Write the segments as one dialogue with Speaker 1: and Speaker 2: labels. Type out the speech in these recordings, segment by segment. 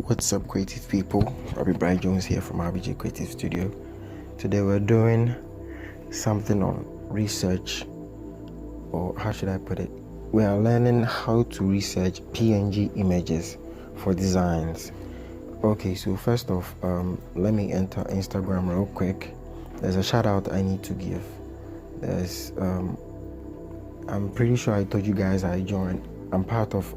Speaker 1: What's up, creative people? Robbie Bright Jones here from RBJ Creative Studio. Today we're doing something on research, or how should I put it? We are learning how to research PNG images for designs. Okay, so first off, let me enter Instagram real quick. There's a shout out I need to give. There's I'm pretty sure I told you guys I'm part of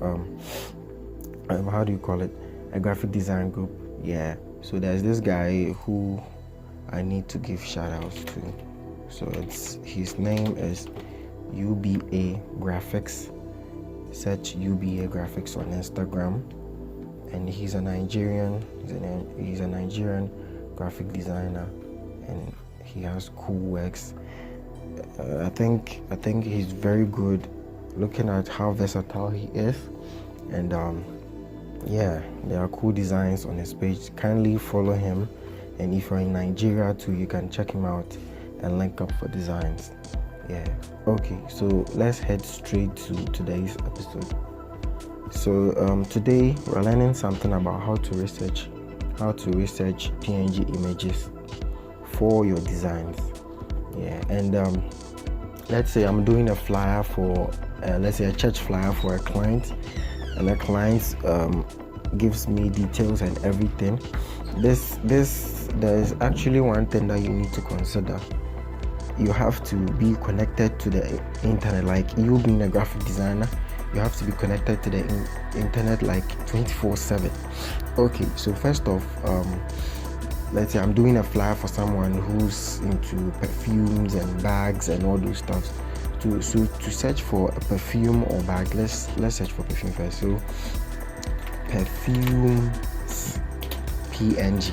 Speaker 1: how do you call it, a graphic design group. Yeah, so there's this guy who I need to give shout outs to. So his name is UBA Graphics. Search UBA Graphics on Instagram, and he's a Nigerian graphic designer, and he has cool works. I think he's very good, looking at how versatile he is, and yeah, there are cool designs on his page. Kindly follow him, and if you're in Nigeria too, you can check him out and link up for designs. Yeah, okay, so let's head straight to today's episode. So today we're learning something about how to research PNG images for your designs. Yeah, and let's say I'm doing a flyer for let's say a church flyer for a client, and the client gives me details and everything. There is actually one thing that you need to consider. You have to be connected to the internet. Like, you being a graphic designer, you have to be connected to the internet like 24/7. Okay, so first off, let's say I'm doing a flyer for someone who's into perfumes and bags and all those stuff. To search for a perfume or bag, let's search for perfume first. So perfumes PNG,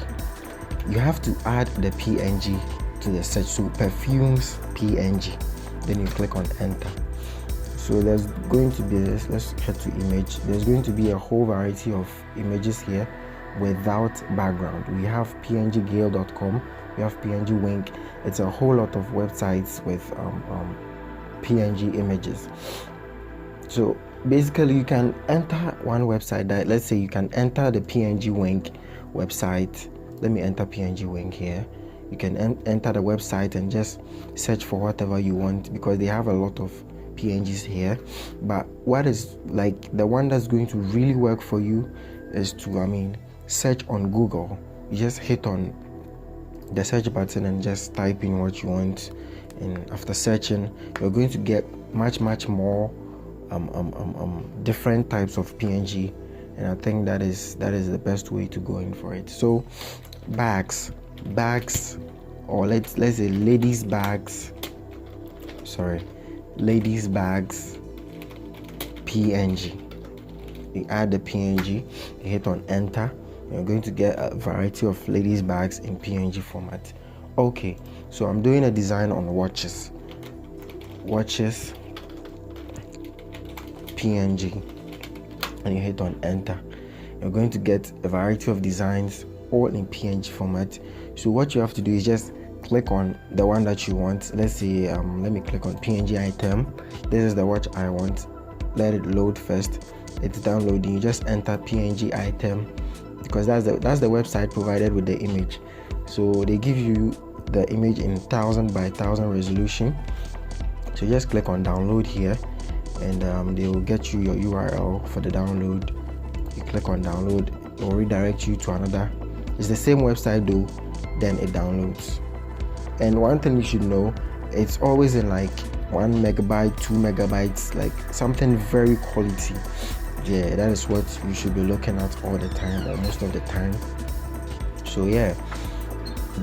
Speaker 1: you have to add the PNG to the search. So perfumes PNG, then you click on enter. So there's going to be this, let's head to image. There's going to be a whole variety of images here without background. We have pnggale.com, we have PNG Wink. It's a whole lot of websites with PNG images. So basically, you can enter one website that, let's say you can enter the PNG Wink website. Let me enter PNG Wink here. You can enter the website and just search for whatever you want, because they have a lot of PNGs here. But what is like the one that's going to really work for you is to search on Google. You just hit on the search button and just type in what you want, and after searching, you're going to get much more different types of PNG, and I think that is the best way to go in for it. So bags, or let's say ladies bags PNG. You add the PNG, you hit on enter, you're going to get a variety of ladies bags in PNG format. Okay, so I'm doing a design on watches PNG, and you hit on enter. You're going to get a variety of designs all in PNG format. So what you have to do is just click on the one that you want. Let's say let me click on PNG item. This is the watch I want. Let it load first. It's downloading. You just enter PNG item, because that's the website provided with the image. So they give you the image in 1000 by 1000 resolution. So you just click on download here, and they will get you your URL for the download. You click on download, it will redirect you to another. It's the same website though, then it downloads. And one thing you should know, it's always in like 1 megabyte, 2 megabytes, like something very quality. Yeah, that is what you should be looking at all the time, or most of the time. So yeah,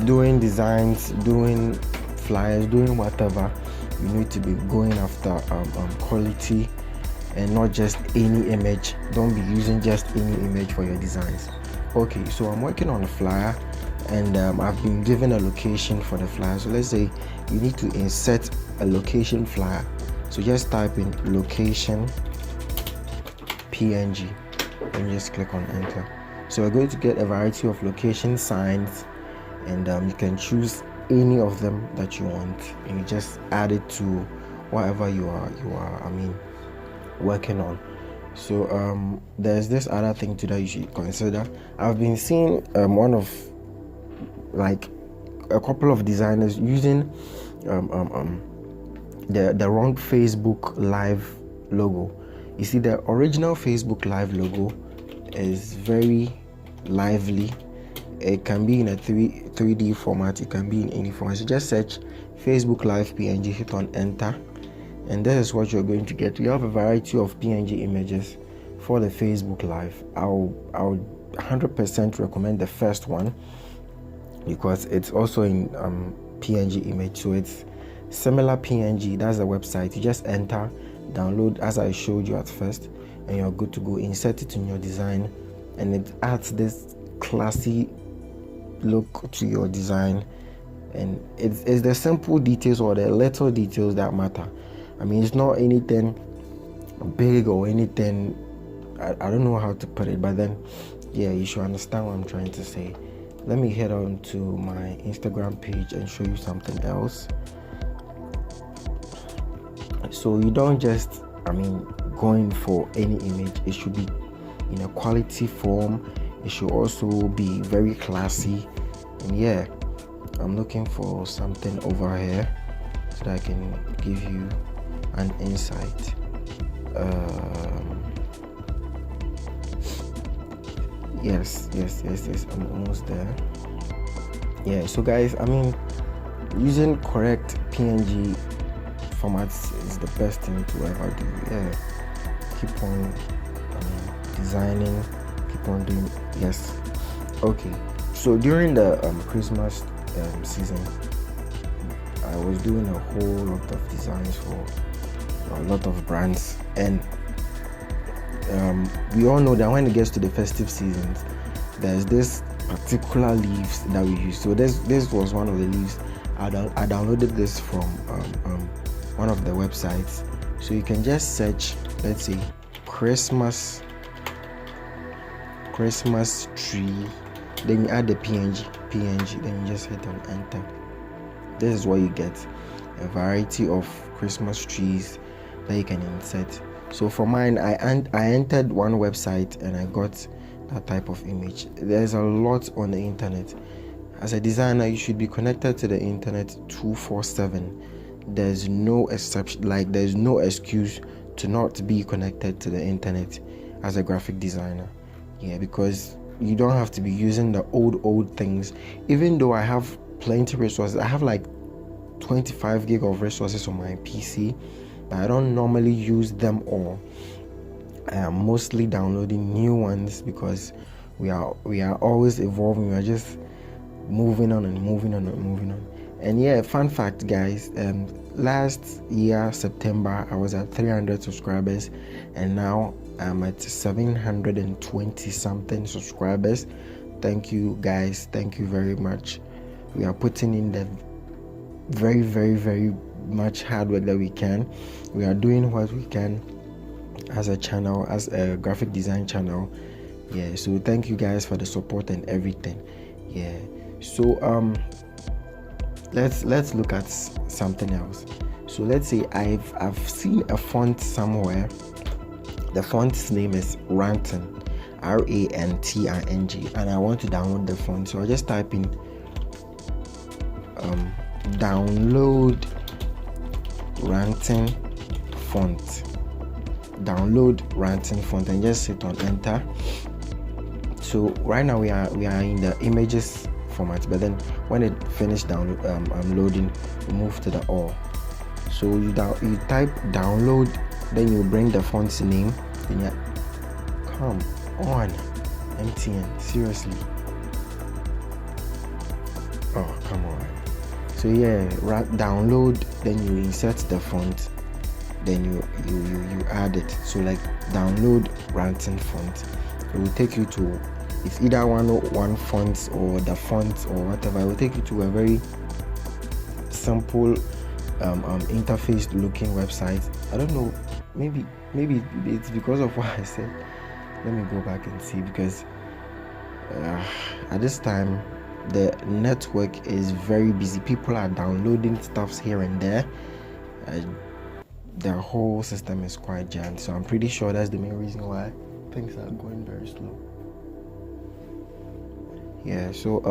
Speaker 1: doing designs, doing flyers, doing whatever, you need to be going after quality, and not just any image. Don't be using just any image for your designs. Okay, so I'm working on a flyer, and I've been given a location for the flyer. So let's say you need to insert a location flyer. So just type in location PNG and just click on enter. So we're going to get a variety of location signs, and you can choose any of them that you want, and you just add it to whatever you are working on. So there's this other thing too that you should consider. I've been seeing one of like a couple of designers using the wrong Facebook Live logo. You see, the original Facebook Live logo is very lively. It can be in a 3D format, it can be in any format. So just search Facebook Live PNG, hit on enter, and this is what you're going to get. We have a variety of PNG images for the Facebook Live. I'll 100% recommend the first one because it's also in PNG image, so it's similar PNG. That's the website. You just enter, download as I showed you at first, and you're good to go. Insert it in your design, and it adds this classy look to your design. And it's the simple details or the little details that matter. I mean, it's not anything big or anything, I don't know how to put it, but then yeah, you should understand what I'm trying to say. Let me head on to my Instagram page and show you something else. So you don't just, going for any image. It should be in a quality form. It should also be very classy. And yeah, I'm looking for something over here so that I can give you an insight. Yes, I'm almost there. Yeah, so guys, using correct PNG formats is the best thing to ever do. Yeah, keep on designing, keep on doing. Yes. Okay, so during the Christmas season, I was doing a whole lot of designs for a lot of brands, and we all know that when it gets to the festive seasons, there's this particular leaves that we use. So this was one of the leaves. I downloaded this from one of the websites. So you can just search, let's say, Christmas tree, then you add the PNG, then you just hit on enter. This is what you get, a variety of Christmas trees that you can insert. So for mine, I entered one website and I got that type of image. There's a lot on the internet. As a designer, you should be connected to the internet 24/7. There's no exception, like there's no excuse to not be connected to the internet as a graphic designer. Yeah, because you don't have to be using the old things. Even though I have plenty of resources, I have like 25 gig of resources on my PC, but I don't normally use them all. I am mostly downloading new ones because we are always evolving. We are just moving on. And yeah, fun fact, guys, last year September I was at 300 subscribers, and now I'm at 720 something subscribers. Thank you guys, thank you very much. We are putting in the very, very, very much hard work that we can. We are doing what we can as a channel, as a graphic design channel. Yeah, so thank you guys for the support and everything. Yeah, so let's look at something else. So let's say I've seen a font somewhere. The font's name is Ranting, RANTING, and I want to download the font. So I just type in download Ranting font, and just hit on enter. So right now we are in the images format, but then when it finished loading, we move to the all. So you type download, then you bring the font's name, then you come on MTN, seriously. Oh, come on. So yeah, download, then you insert the font, then you add it. So like download Ranting font, it will take you to, it's either one font or the font or whatever. It will take you to a very simple interface looking website. I don't know, maybe it's because of what I said. Let me go back and see, because at this time the network is very busy. People are downloading stuffs here and there. the whole system is quite jammed. So I'm pretty sure that's the main reason why things are going very slow. Yeah, so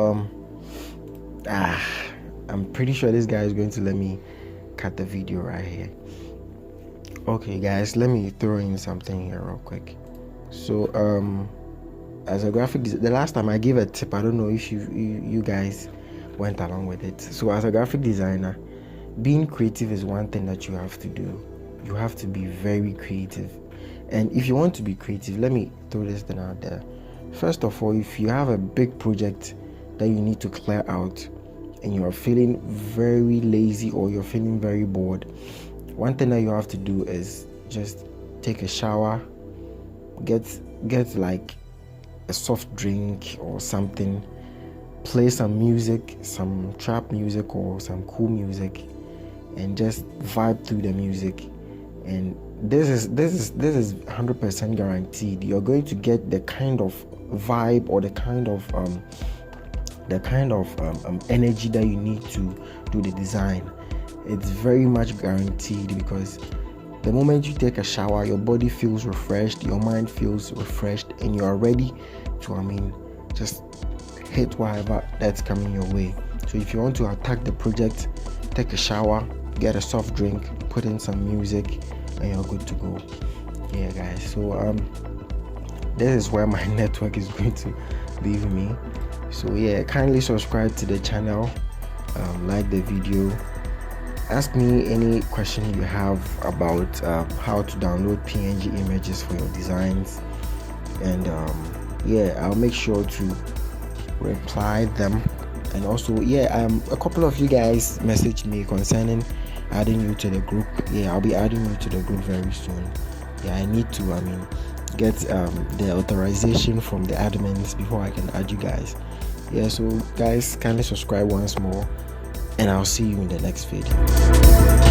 Speaker 1: I'm pretty sure this guy is going to let me cut the video right here. Okay guys, let me throw in something here real quick. So as a graphic the last time I gave a tip, I don't know if you guys went along with it. So as a graphic designer, being creative is one thing that you have to do. You have to be very creative. And if you want to be creative, let me throw this thing out there. First of all, if you have a big project that you need to clear out and you are feeling very lazy or you're feeling very bored, one thing that you have to do is just take a shower, get like a soft drink or something, play some music, some trap music or some cool music, and just vibe through the music. And this is 100% guaranteed. You're going to get the kind of vibe or the kind of energy that you need to do the design. It's very much guaranteed, because the moment you take a shower, your body feels refreshed, your mind feels refreshed, and you are ready to just hit whatever that's coming your way. So if you want to attack the project, take a shower, get a soft drink, put in some music, and you're good to go. Yeah guys, so this is where my network is going to leave me. So yeah, kindly subscribe to the channel, like the video, ask me any question you have about how to download PNG images for your designs, and yeah, I'll make sure to reply them. And also, yeah, a couple of you guys messaged me concerning adding you to the group. Yeah, I'll be adding you to the group very soon. Yeah, I need to get the authorization from the admins before I can add you guys. Yeah, so guys, kindly subscribe once more, and I'll see you in the next video.